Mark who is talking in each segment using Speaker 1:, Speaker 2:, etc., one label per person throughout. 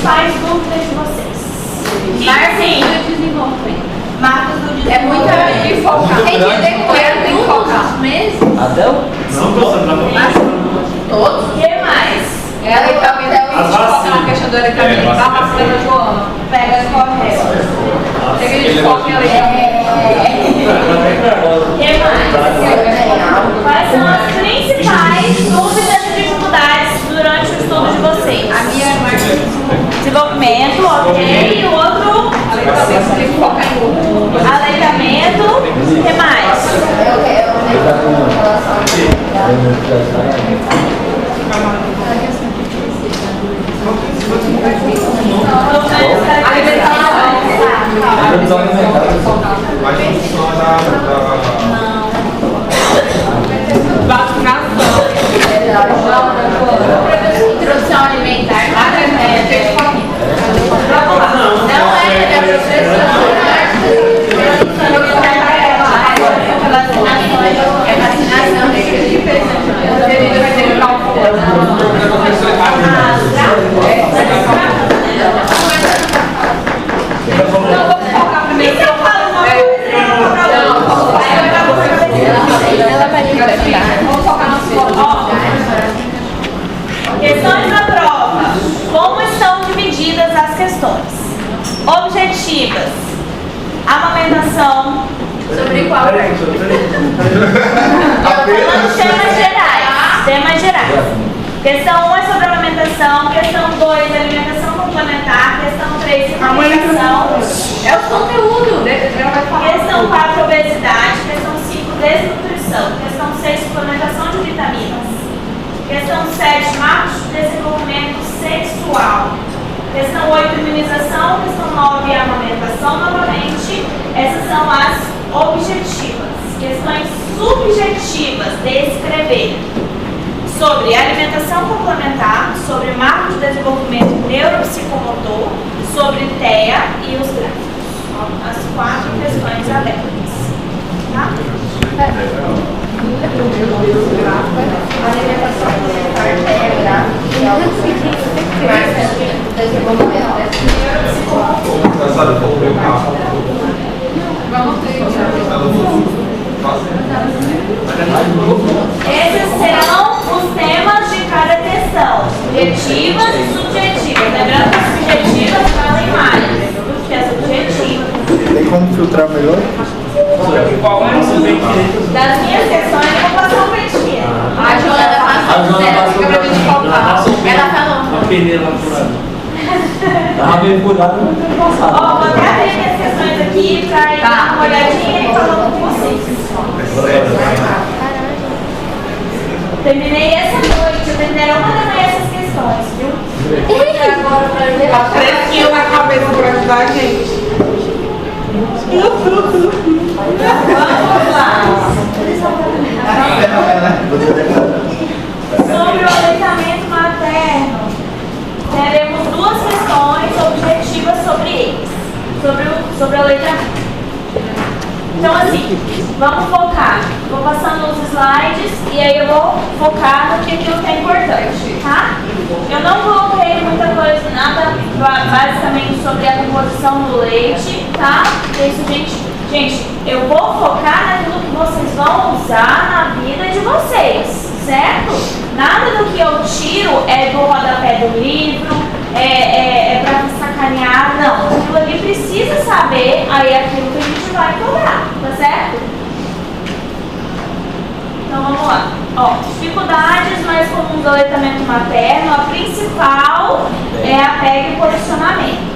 Speaker 1: principais dúvidas de vocês?
Speaker 2: Marcos do desenvolvimento.
Speaker 1: Marcos do desenvolvimento.
Speaker 2: É muito enfocar. Entender que é todos os meses?
Speaker 3: Até o...
Speaker 4: Não, professor,
Speaker 2: Todos?
Speaker 1: O que mais?
Speaker 2: Ela e também foca na questão do eletricamento. A vacina da Joana.
Speaker 1: Pega correto.
Speaker 2: Chega de foco em eletricamento.
Speaker 1: O que mais? Quais são as principais dúvidas e dificuldades durante o estudo de vocês?
Speaker 2: A minha é
Speaker 1: Desenvolvimento, ok. E o outro?
Speaker 2: aleitamento. Tem que focar em um.
Speaker 1: Aleitamento. O que mais?
Speaker 2: Introdução alimentar. Não é professora. É vacinação.
Speaker 1: Questões da prova. Como estão divididas as questões? Objetivas. Amamentação.
Speaker 2: Sobre qual?
Speaker 1: Falando temas gerais. Temas gerais. Questão 1 é sobre amamentação. Questão 2, alimentação complementar. Questão 3, alimentação.
Speaker 2: É o conteúdo.
Speaker 1: Questão 4, obesidade. Questão 5, desnutrição. Questão 6, suplementação de vitaminas. Questão 7, marcos de desenvolvimento sexual. Questão 8, imunização. Questão 9, amamentação novamente. Essas são as objetivas. Questões subjetivas, descrever. Sobre alimentação complementar, sobre marco de desenvolvimento neuropsicomotor, sobre TEA e os gráficos. As 4 questões abertas. Tá?
Speaker 2: Alimentação complementar, TEA, gráfico e
Speaker 1: Esses serão os temas de cada questão, objetivas e subjetivas. Lembrando que as subjetivas valem mais do que as objetivas.
Speaker 5: Tem como filtrar melhor?
Speaker 1: Das minhas questões, eu vou passar um peitinho.
Speaker 2: A Joana passou zero, fica pra gente focar. Ela falou.
Speaker 3: A peneira furada. Tava bem furada, não tem passado.
Speaker 1: Ó, vou até abrir minhas questões aqui pra ir dar uma olhadinha e falando com vocês. Terminei essa noite, eu terminei uma da manhã essas questões, viu? Agora pra ver.
Speaker 6: Tá fresquinho na cabeça pra ajudar a gente.
Speaker 1: Vamos lá. Sobre o aleitamento materno, teremos 2 questões objetivas sobre eles, sobre o aleitamento. Então assim, vamos focar. Vou passando os slides e aí eu vou focar no que é importante, tá? Eu não coloquei muita coisa, nada basicamente sobre a composição do leite, tá? Isso, gente, eu vou focar naquilo que vocês vão usar na vida de vocês, certo? Nada do que eu tiro é do rodapé do livro, é pra sacanear, não. Aquilo ali precisa saber, aí é aquilo que a gente vai cobrar, tá certo? Então vamos lá. Ó, dificuldades mais comuns do aleitamento materno, a principal é a pega e posicionamento,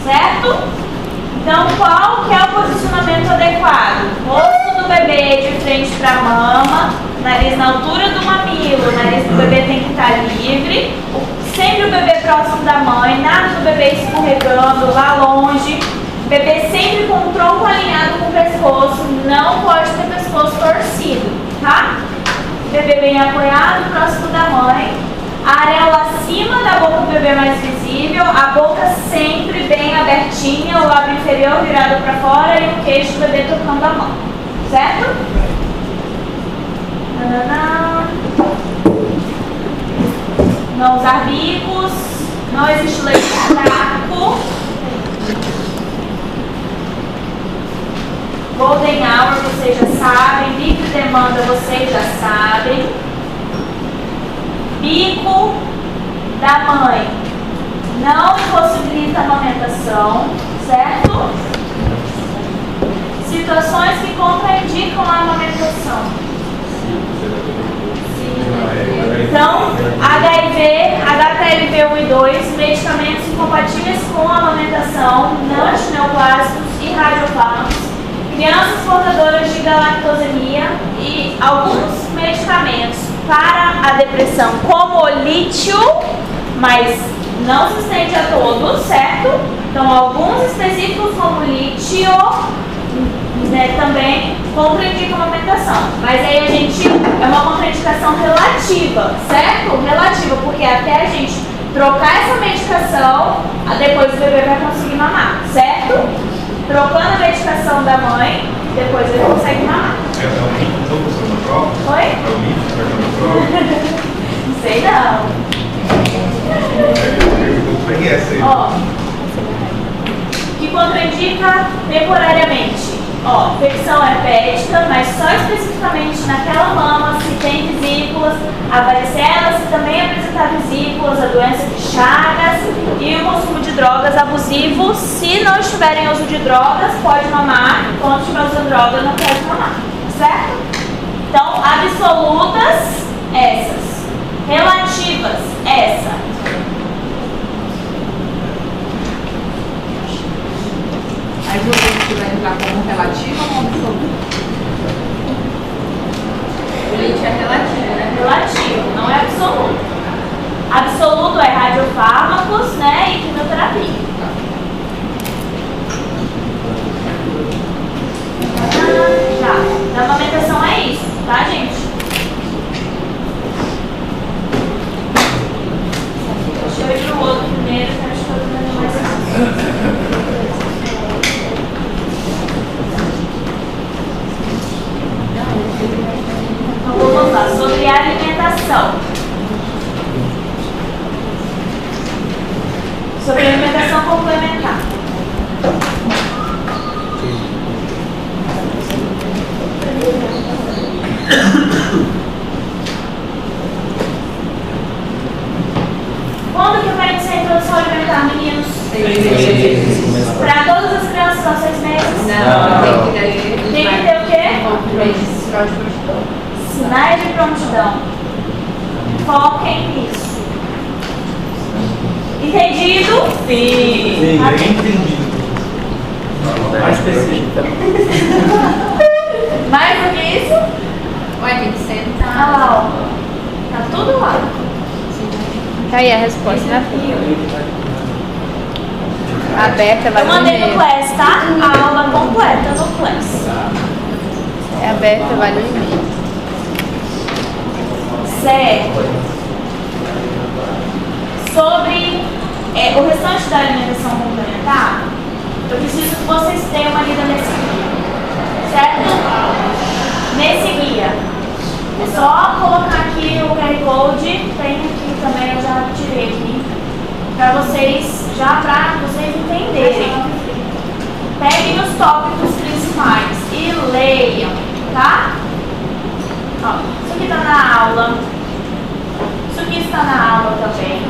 Speaker 1: certo? Então qual que é o posicionamento adequado? Rosto do bebê de frente para a mama, nariz na altura do mamilo, o nariz do bebê tem que estar livre, sempre o bebê próximo da mãe, nada do bebê escorregando lá longe, bebê sempre com o tronco alinhado com o pescoço, não pode ter pescoço torcido, tá? Bebê bem apoiado, próximo da mãe, a areola acima da boca do bebê mais visível, a boca sempre bem abertinha, o lábio inferior virado para fora e o queixo do bebê tocando a mão, certo? Não usar bicos, Não existe leite fraco. Golden Hour, vocês já sabem. Livre demanda, vocês já sabem. Bico da mãe não impossibilita a amamentação, certo? Situações que contraindicam a amamentação. Então, HIV, HTLV 1 e 2, medicamentos incompatíveis com a amamentação, não antineoplásicos e radiofármacos, crianças portadoras de galactosemia e alguns medicamentos para a depressão, como o lítio, mas não se estende a todos, certo? Então, alguns específicos, como o lítio, né, também contraindicam a amamentação. Mas aí a gente, é uma contraindicação relativa, certo? Relativa, porque até a gente trocar essa medicação, depois o bebê vai conseguir mamar, certo? Trocando a medicação da mãe, depois ele consegue mamar.
Speaker 4: É o lítio que estou passando na prova?
Speaker 1: Oi?
Speaker 4: É o lítio que está passando na prova?
Speaker 1: Não sei não.
Speaker 4: Eu peguei essa aí.
Speaker 1: Ó, que contraindica temporariamente. Ó, infecção herpética, mas só especificamente naquela mama, se tem vesículas, a varicela, se também apresentar vesículas, a doença de Chagas e o consumo de drogas abusivos. Se não estiver em uso de drogas, pode mamar. Quando estiver usando drogas, não pode mamar, certo? Então, absolutas, essas. Relativas, essa.
Speaker 2: Aí você vai entrar como relativo ou como absoluto? O lítio é relativo, né?
Speaker 1: Relativo, não é absoluto. Absoluto é radiofármacos, né, e quimioterapia. Já. Da amamentação é isso, tá, gente? Deixa eu ir pro outro primeiro, que acho que eu tô dando mais fácil. Então vamos lá, sobre a alimentação. Sobre a alimentação complementar. Quando que vai iniciar a introdução alimentar, meninos?
Speaker 2: 6 meses.
Speaker 1: Para todas as crianças aos 6 meses?
Speaker 2: Não, tem que
Speaker 1: ter o quê? Sinais de prontidão. Foquem nisso. Entendido?
Speaker 3: Sim,
Speaker 1: Amém.
Speaker 3: bem entendido. Mais específico.
Speaker 1: Mais do que isso?
Speaker 2: Ué, tem que sentar.
Speaker 1: Ah lá, ó. Tá tudo lá.
Speaker 5: Tá aí a resposta, né? Aberta,
Speaker 1: Eu
Speaker 5: vai no
Speaker 1: mandei no
Speaker 5: e-mail.
Speaker 1: Class, tá? A aula completa no Class.
Speaker 5: É aberta, vai no e-mail.
Speaker 1: Certo. Sobre o restante da alimentação complementar, eu preciso que vocês tenham uma lida nesse guia. Certo? Nesse guia. É só colocar aqui o QR Code, tem aqui também, eu já tirei aqui, para vocês entenderem. Peguem os tópicos principais e leiam, tá? Ó, isso aqui está na aula. Isso aqui está na aula também.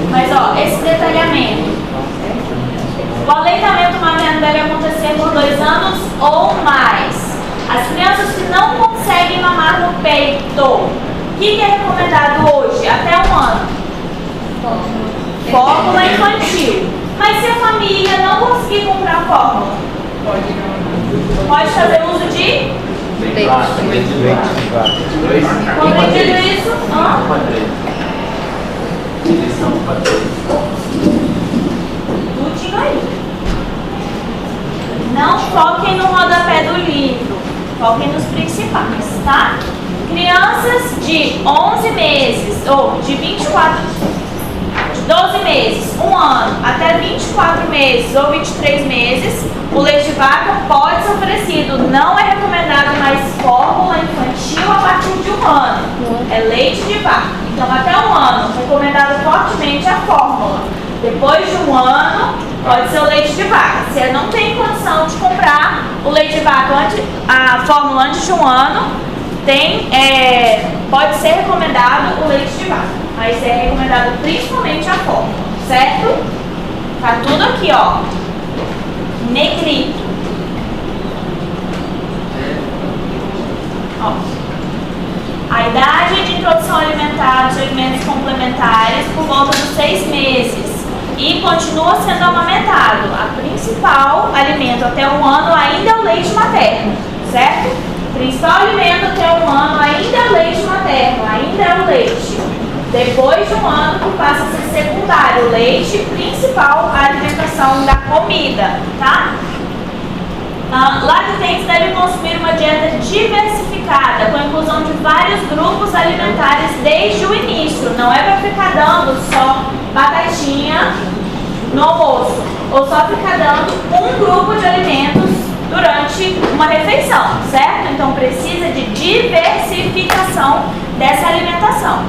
Speaker 1: Mas ó, esse detalhamento. O aleitamento materno deve acontecer por 2 anos ou mais. As crianças que não conseguem mamar no peito, o que é recomendado hoje? Até 1 ano? Fórmula infantil. Mas se a família não conseguir comprar fórmula, pode fazer uso de? Compreendido isso? Tudinho aí. Não foquem no rodapé do livro, foquem nos principais, tá? Crianças de 11 meses ou de 24, de 12 meses, 1 ano, até 24 meses ou 23 meses, o leite de vaca pode ser oferecido. Não é recomendado mais fórmula infantil a partir de 1 ano. É leite de vaca. Então, até um ano, recomendado fortemente a fórmula. Depois de um ano, pode ser o leite de vaca. Se não tem condição de comprar o leite de vaca, a fórmula antes de um ano, pode ser recomendado o leite de vaca. Mas é recomendado principalmente a fórmula, certo? Tá tudo aqui, ó, negrito. Ó. A idade de introdução alimentar dos alimentos complementares por volta dos 6 meses e continua sendo amamentado. A principal alimento até um ano ainda é o leite materno, certo? O principal alimento até um ano ainda é o leite materno, ainda é o leite. Depois de um ano que passa a ser secundário, o leite principal, a alimentação da comida, tá? Lactentes devem consumir uma dieta diversificada, com a inclusão de vários grupos alimentares desde o início. Não é para ficar dando só batatinha no almoço, ou só ficar dando um grupo de alimentos durante uma refeição, certo? Então precisa de diversificação dessa alimentação.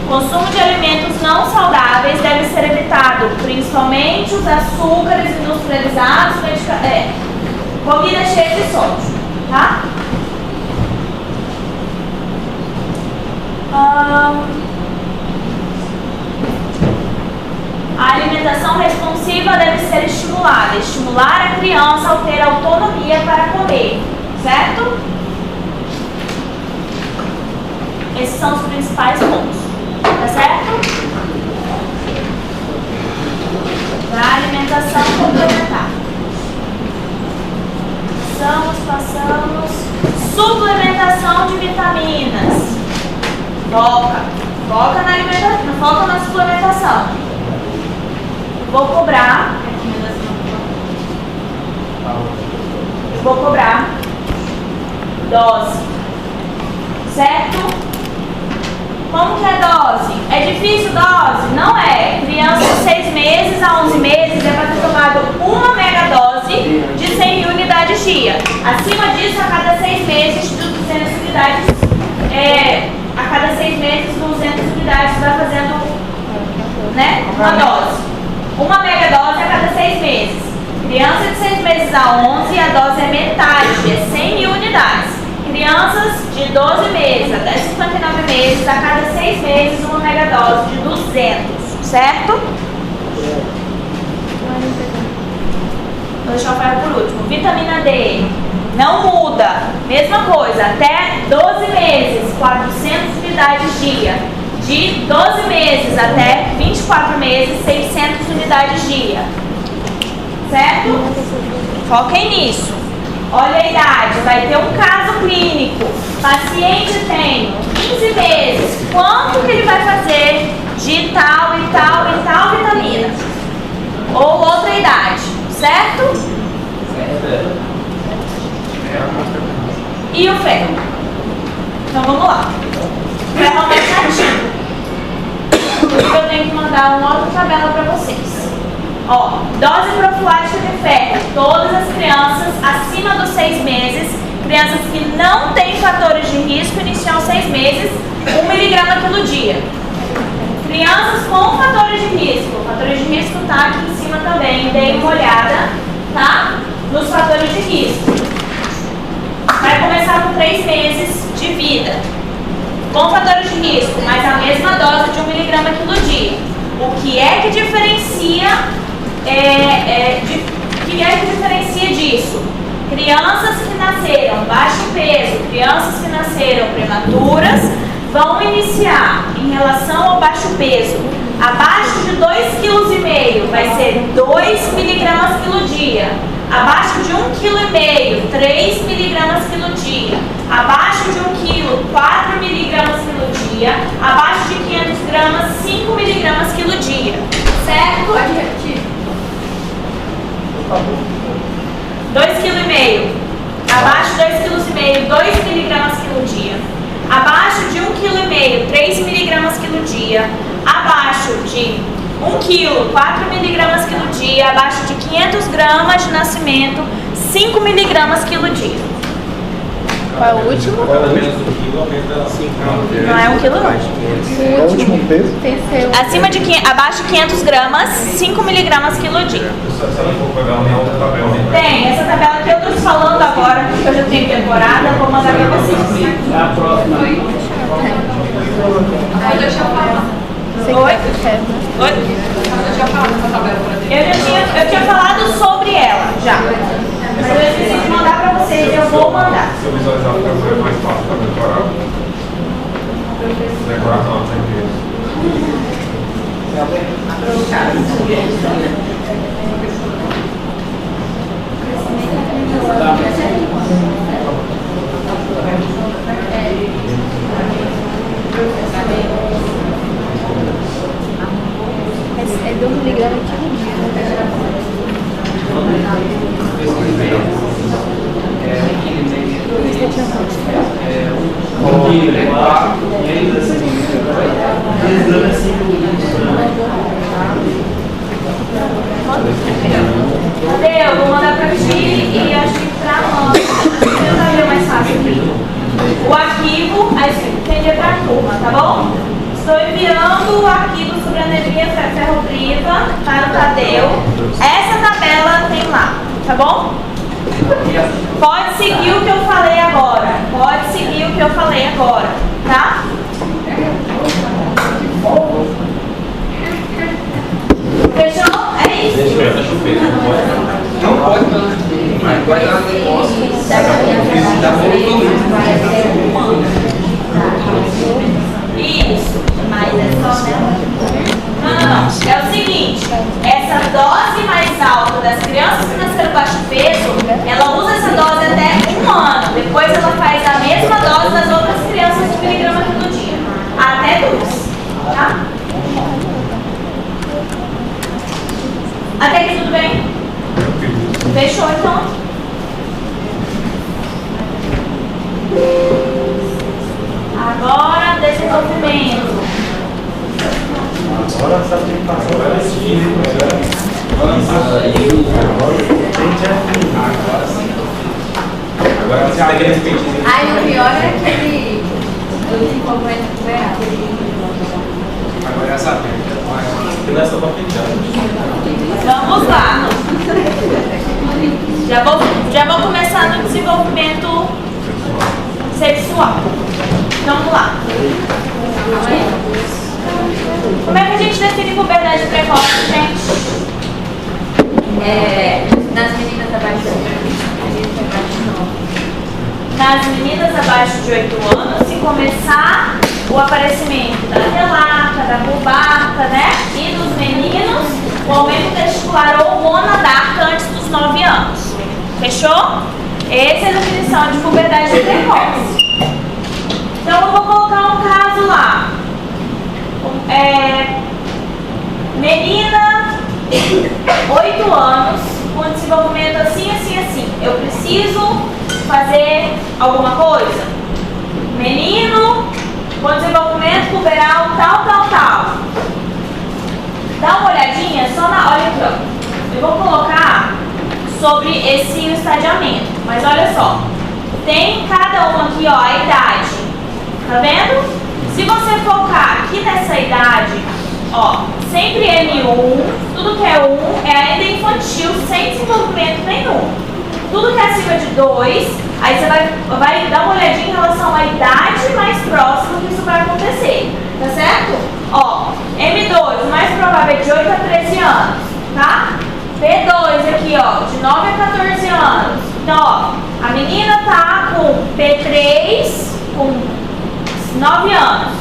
Speaker 1: O consumo de alimentos não saudáveis deve ser evitado, principalmente os açúcares industrializados, comida cheia de sódio, tá? A alimentação responsiva deve ser estimulada. Estimular a criança a ter autonomia para comer, certo? Esses são os principais pontos. Tá certo? Da alimentação complementar. Passamos. Suplementação de vitaminas. Foca na alimentação, foca na suplementação. Vou cobrar dose. Certo? Como que é dose? É difícil dose? Não é. Criança de 6 meses a 11 meses é para ter tomado uma megadose de 100 mil unidades dia. Acima disso, a cada 6 meses, de 200 unidades, a cada 6 meses, 200 unidades vai fazendo, né, uma dose. Uma megadose a cada 6 meses. Criança de 6 meses a 11, a dose é metade, é 100 mil unidades. Crianças de 12 meses até 59 meses, a cada 6 meses, uma megadose de 200, certo? Vou deixar o ferro por último. Vitamina D, não muda, mesma coisa, até 12 meses, 400 unidades dia. De 12 meses até 24 meses, 600 unidades dia. Certo? Foquem nisso. Olha a idade, vai ter um caso clínico. Paciente tem 15 meses. Quanto que ele vai fazer de tal e tal e tal vitamina? Ou outra idade, certo? E o ferro? Então vamos lá. O ferro é mais chatinho. Eu tenho que mandar uma outra tabela para vocês. Ó, dose profilática de ferro. Todas as crianças acima dos 6 meses, crianças que não têm fatores de risco, iniciam 6 meses, 1 miligrama todo dia. Crianças com fatores de risco. O fatores de risco tá aqui em cima também. Dei uma olhada, tá? Nos fatores de risco. Vai começar com 3 meses de vida. Com fatores de risco, mas a mesma dose de 1 miligrama todo dia. O que é que diferencia? O que é que diferencia disso? Crianças que nasceram baixo peso, crianças que nasceram prematuras, vão iniciar em relação ao baixo peso. Abaixo de 2,5 kg vai ser 2 miligramas quilo dia. Abaixo de 1,5 kg, 3 miligramas quilo dia. Abaixo de 1 kg, 4 miligramas quilo dia. Abaixo de 500 gramas, 5 miligramas quilo dia. Certo?
Speaker 2: Pode repetir.
Speaker 1: 2,5 kg. Abaixo de 2,5 kg, 2 miligramas quilo dia. Abaixo de 1,5 kg, 3 miligramas quilo dia. Abaixo de 1 kg, 4 miligramas quilo dia. Abaixo de 500 gramas de nascimento, 5 miligramas quilo dia.
Speaker 5: Qual é o último?
Speaker 1: Não é 1 quilo não.
Speaker 5: O último peso? Tem que ser
Speaker 1: Acima de abaixo de 500 gramas, 5 miligramas quilo dia.
Speaker 4: Se ela for pegar uma outra tabela,
Speaker 1: Tem, essa tabela que eu tô te falando agora, que eu já tenho temporada, eu vou mandar pra vocês.
Speaker 3: É a próxima.
Speaker 2: Deixa eu falar.
Speaker 1: Oi? Oi?
Speaker 2: Deixa eu falar essa tabela pra ti.
Speaker 1: Eu tinha falado sobre ela já. Mas eu esqueci de mandar pra vocês, eu vou mandar.
Speaker 4: se eu visualizar a tabela é mais fácil para decorar. Decorar não, tem que.
Speaker 5: É 2 miligramas de quilo dia.
Speaker 1: Cadê? Eu vou mandar pra ti e acho que pra nós. Tentar ver mais fácil aqui. O arquivo, aí entendi pra turma, tá bom? Estou enviando o arquivo sobre a anemia ferropriva para o Tadeu. Essa tabela tem lá, tá bom? Pode seguir o que eu falei agora. Pode seguir o que eu falei agora, tá? Fechou? É isso.
Speaker 4: Não pode, não. Mas vai dar negócio.
Speaker 1: Isso. Mas é só, né? Não. É o seguinte, essa dose mais alta das crianças que nasceram baixo peso, ela usa essa dose até 1 ano. Depois ela faz a mesma dose das outras crianças de miligramas todo dia. Até 2. Tá? Até aqui tudo bem? Fechou então? Agora, desenvolvimento.
Speaker 3: Agora sabe o que passou para esse dia.
Speaker 4: Agora você pega esse peitinho.
Speaker 2: Ai, o pior é aquele do desenvolvimento real.
Speaker 4: Agora é essa perna. Que não é só para pentear.
Speaker 1: Vamos lá. Já vou começar no desenvolvimento sexual. Vamos lá. Como é que a gente define puberdade precoce, gente?
Speaker 2: Nas meninas abaixo de 8
Speaker 1: Nas meninas abaixo de 8 anos, se começar o aparecimento da relata, da bulbarca, né? E dos meninos, o aumento testicular ou monodarca antes dos 9 anos. Fechou? Essa é a definição de puberdade precoce. Então eu vou colocar um caso lá. Menina, 8 anos, com desenvolvimento assim. Eu preciso fazer alguma coisa? Menino, com desenvolvimento puberal tal. Dá uma olhadinha só na... Olha aqui, ó. Eu vou colocar sobre esse estadiamento. Mas olha só. Tem cada um aqui, ó, a idade. Tá vendo? Se você focar aqui nessa idade, ó, sempre M1, tudo que é 1 é ainda infantil, sem desenvolvimento nenhum. Tudo que é acima de 2, aí você vai dar uma olhadinha em relação à idade mais próxima que isso vai acontecer, tá certo? Ó, M2, o mais provável é de 8 a 13 anos, tá? P2 aqui, ó, de 9 a 14 anos. Então, ó, a menina tá com P3 com 9 anos,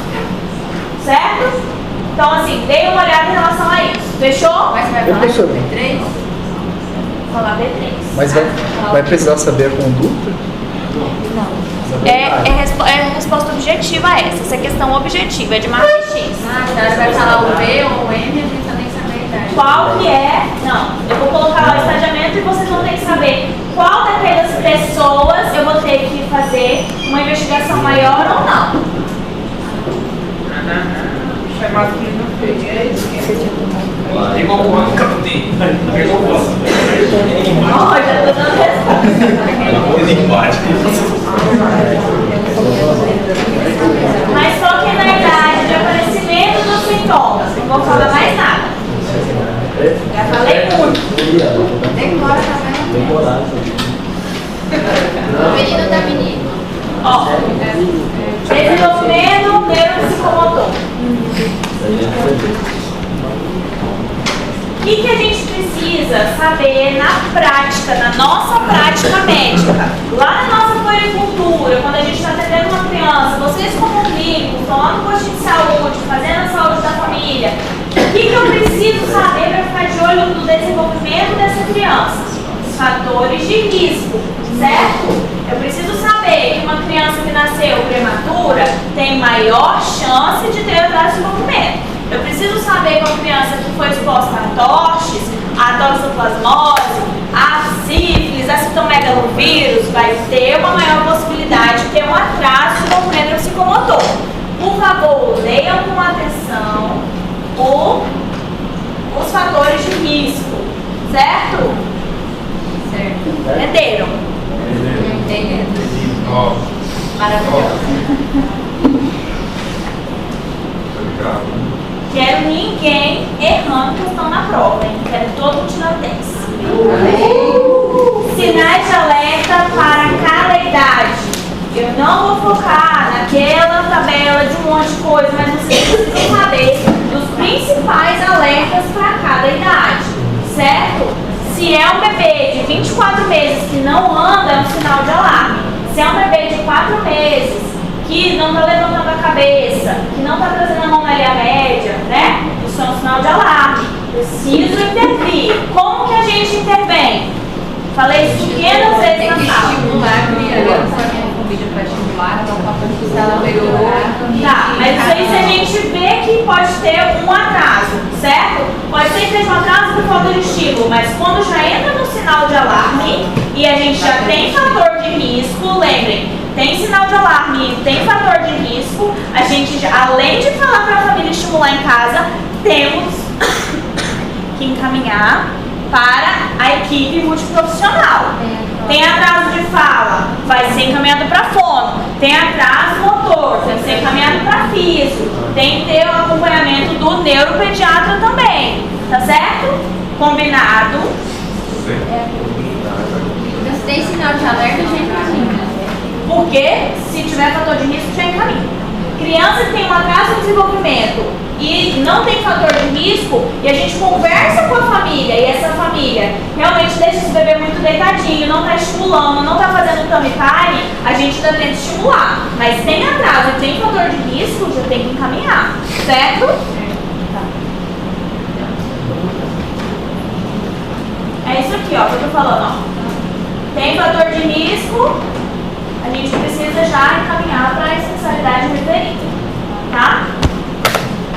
Speaker 1: certo? Então, assim, dei uma olhada em relação a isso. Fechou?
Speaker 2: Mas você vai falar sobre 3?
Speaker 1: Vou falar P3.
Speaker 7: Mas vai precisar saber a conduta?
Speaker 1: É resposta objetiva essa. Essa é questão objetiva, é de marca X.
Speaker 2: Ah, tá. Você vai falar o B ou o M, a gente também sabe a idade.
Speaker 1: Qual que é? Não, eu vou colocar lá o estadiamento e vocês vão ter que saber qual daquelas pessoas eu vou ter que fazer uma investigação maior ou não.
Speaker 6: Chamado que não fez.
Speaker 4: Igual o outro, tem. Pegou o outro.
Speaker 1: Ó, já tô dando resposta. Mas foquem na idade de aparecimento dos sintomas. Não vou falar mais nada. Já falei muito.
Speaker 2: Demora também. O menino da menina.
Speaker 1: Ó, desenvolvimento neuropsicomotor. O que a gente precisa saber na prática, na nossa prática médica? Lá na nossa puericultura, quando a gente está atendendo uma criança, vocês como clínicos, estão lá no posto de saúde, fazendo a saúde da família, o que eu preciso saber para ficar de olho no desenvolvimento dessa criança? Os fatores de risco, certo? Eu preciso saber que uma criança que nasceu prematura tem maior chance de ter atraso de desenvolvimento. Eu preciso saber que uma criança que foi exposta a toxes, a toxoplasmose, a sífilis, a citomegalovírus, vai ter uma maior possibilidade de ter um atraso de desenvolvimento psicomotor. Por favor, leiam com atenção os fatores de risco, certo?
Speaker 2: Certo.
Speaker 1: Entenderam?
Speaker 2: Entendendo. Maravilhoso.
Speaker 1: Quero ninguém errando questão na prova, hein? Quero todo mundo tirando 10. Sinais de alerta para cada idade. Eu não vou focar naquela tabela de um monte de coisa, mas vocês precisam saber dos principais alertas para cada idade, certo? Se é um bebê de 24 meses que não anda, é um sinal de alarme. Se é um bebê de 4 meses que não está levantando a cabeça, que não está trazendo a mão na linha média, né? Isso é um sinal de alarme. Preciso intervir. Como que a gente intervém? Falei isso 500 vezes
Speaker 2: Tem
Speaker 1: na
Speaker 2: que
Speaker 1: sala.
Speaker 2: estimular a criança, com vídeo para estimular, se ela melhorou.
Speaker 1: Tá, mas isso aí se a gente vê que pode ter um atraso, certo? Pode ser que seja um atraso por falta de estímulo, mas quando já entra no sinal de alarme e a gente já tem fator de risco, lembrem, tem sinal de alarme, tem fator de risco, a gente, já, além de falar para a família estimular em casa, temos que encaminhar para a equipe multiprofissional. Tem atraso de fala, vai ser encaminhado para fono. Tem atraso motor, tem que ser encaminhado para físio. Tem que ter o acompanhamento do neuropediatra também, tá certo? Combinado?
Speaker 2: Então, se tem sinal de alerta, a gente encaminha.
Speaker 1: Porque se tiver fator de risco, já encaminha. Criança que tem um atraso no desenvolvimento e não tem fator de risco, e a gente conversa com a família, e essa família realmente deixa esse bebê muito deitadinho, não está estimulando, não está fazendo tummy time, a gente ainda tenta estimular. Mas tem atraso e tem fator de risco, já tem que encaminhar, certo? Tá. É isso aqui, ó, que eu tô falando, ó. Tem fator de risco, a gente precisa já encaminhar para a especialidade referida, tá?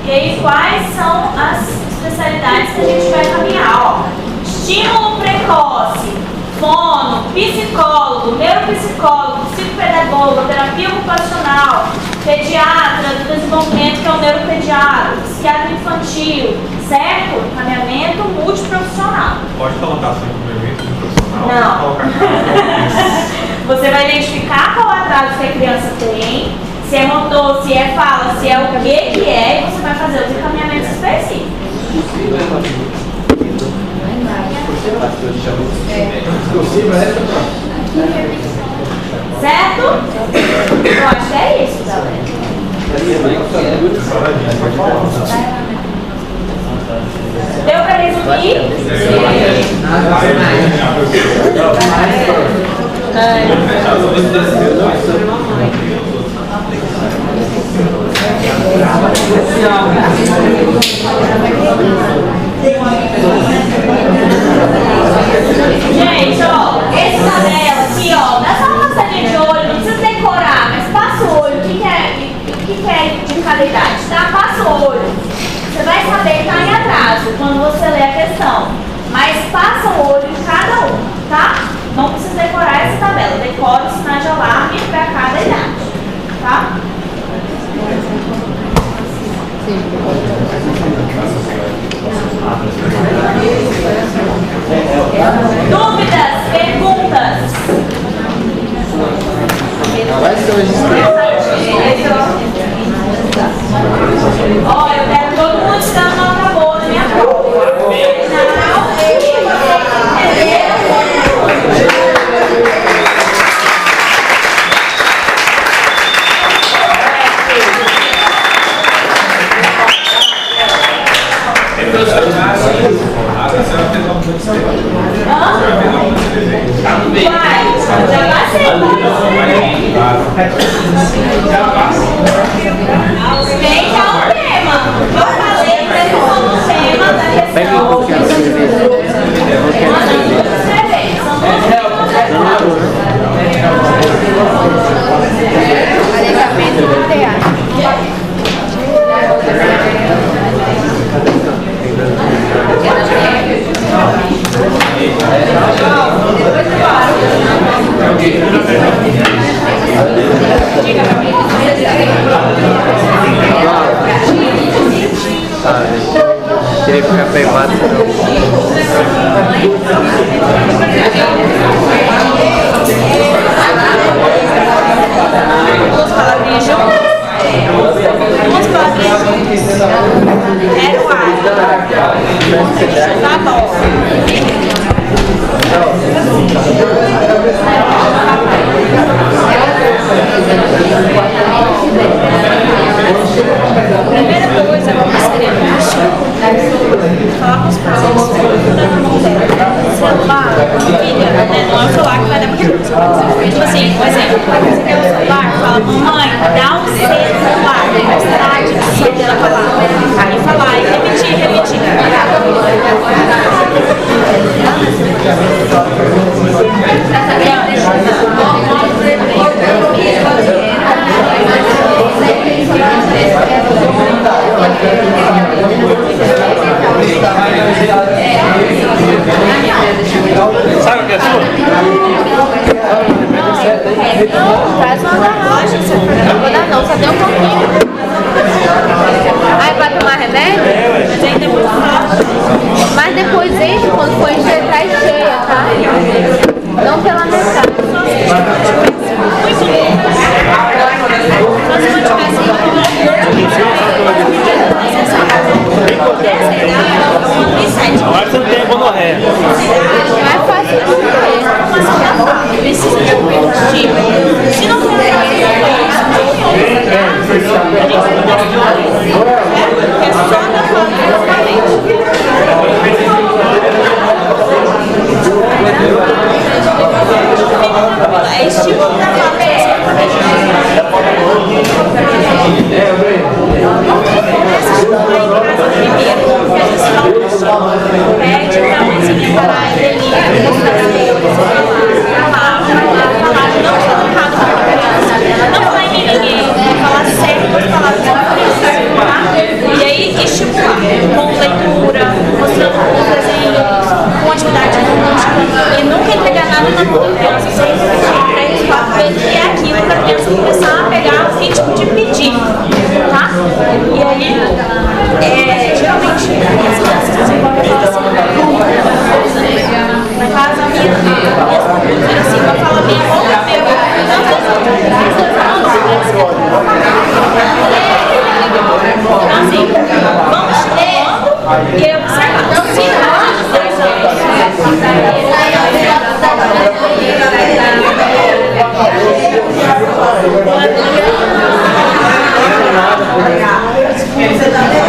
Speaker 1: E aí, quais são as especialidades que a gente vai encaminhar? Ó, estímulo precoce, fono, psicólogo, neuropsicólogo, psicopedagogo, terapia ocupacional, pediatra do desenvolvimento, que é o neuropediatra, psiquiatra infantil, certo? Encaminhamento multiprofissional.
Speaker 4: Pode colocar sempre o bebê profissional?
Speaker 1: Não.
Speaker 4: Colocar
Speaker 1: Você vai identificar qual atraso que a criança tem, se é motor, se é fala, se é o que é, e você vai fazer os encaminhamentos específicos. Certo? Eu acho que é isso, galera. Deu pra resumir? Gente, ó, esse tabela aqui, ó, dá só uma passadinha de olho, não precisa decorar, mas passa o olho, o que é de cada idade, tá? Passa o olho. Você vai saber que tá em atraso quando você lê a questão, mas passa o olho em cada um, tá? Não precisa decorar essa tabela, decora o sinal de alarme para cada idade, tá? Sim. Ó, eu quero todo mundo tirando nota boa na minha prova.
Speaker 7: Queria ficar queimado.
Speaker 1: Duas palavrinhas juntas? Duas palavrinhas juntas. Era o ar. Tá bom. Primeira coisa, vamos falar com os pais, celular, filha, né? Não é o celular que vai dar pra criança. Tipo assim, por exemplo, você quer um celular, fala, mamãe, dá um celular, a dicção dela falar. E falar, e repetir.
Speaker 3: Sabe o que é sua?
Speaker 5: Traz uma garrafa. Não vou dar não, só tem um pouquinho. Aí pra tomar remédio?
Speaker 1: Mas aí depois
Speaker 5: Mas depois enche, quando for encher, traz cheia, tá? Não pela metade.
Speaker 3: Agora você não tem gonorreia.
Speaker 5: Mais fácil de ver.
Speaker 1: precisa de um combustível. Se não for a gente é só na é estímulo da pede pra você preparar a delícia, não falar errado para a criança, não falar em ninguém, falar certas palavras tá? E aí estimular com leitura, mostrando com desenhos, com atividade lúdica, e nunca entregar nada na mão da criança, sempre repetir 3, 4 vezes que é aquilo para a criança começar a pegar o ritmo de pedir, tá? E aí, geralmente, as crianças desenvolvem assim, na casa minha, assim, eu falo minha boca, então assim, vamos chegando e eu observar. Se nós, 10 anos,